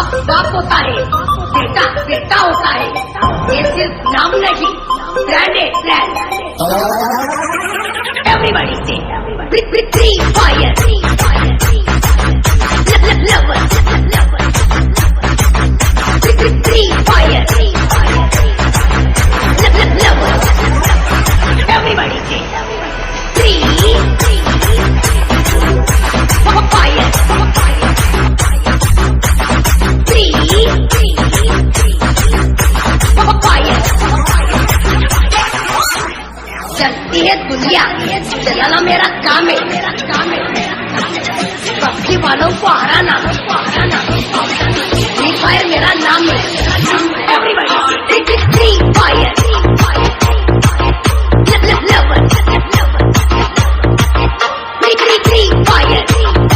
बाप बाप होता है, बेटा बेटा होता है। ये सिर्फ नाम नहीं, ब्रांड है ब्रांड। एवरीबॉडी से free fire, lover free fire, lover everybody से फ्री फायर, चलती है दुनिया, चलाना मेरा काम है, मेरा काम है। पक्षी वालों को हराना, फ्री फायर मेरा नाम है। Everybody free fire, lover free fire, lover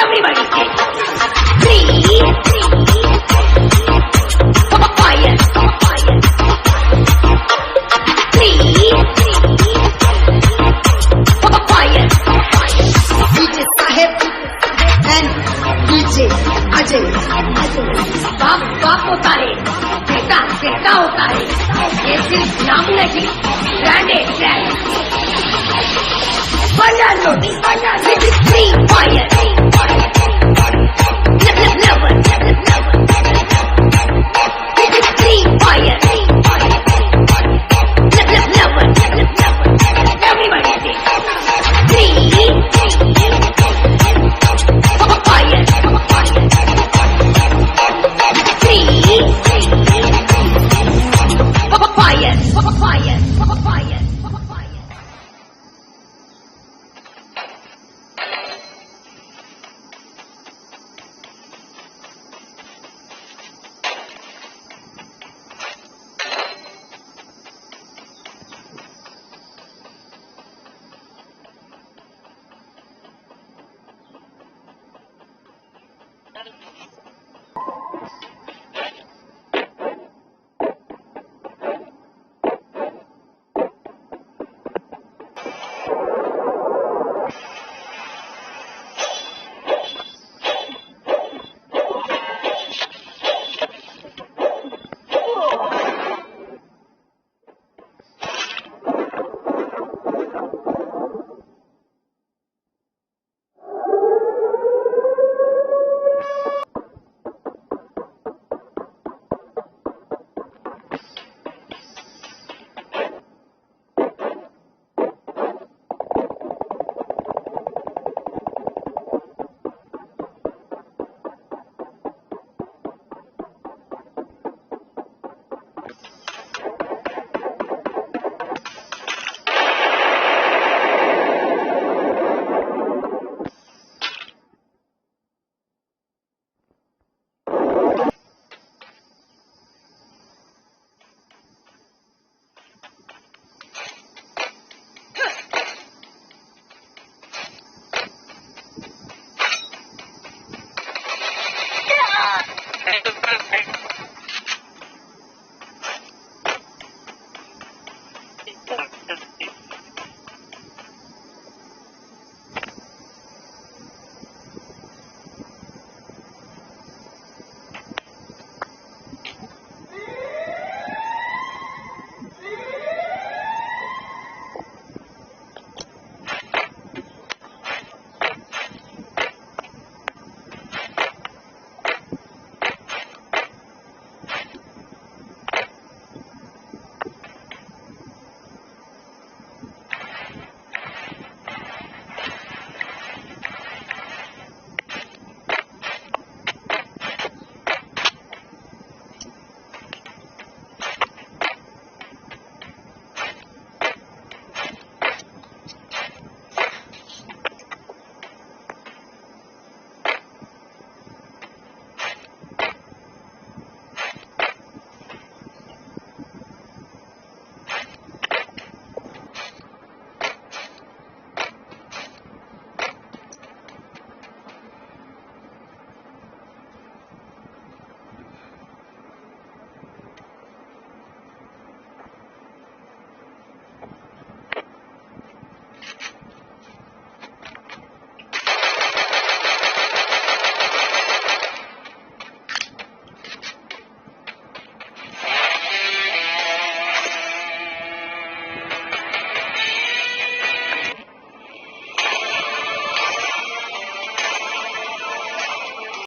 everybody free fire, बाप बाप होता है, बेटा बेटा होता है। ये सिर्फ नाम नहीं, ब्रांड है brand. Free fire, lover free fire, lover everybody से फ्री फायर,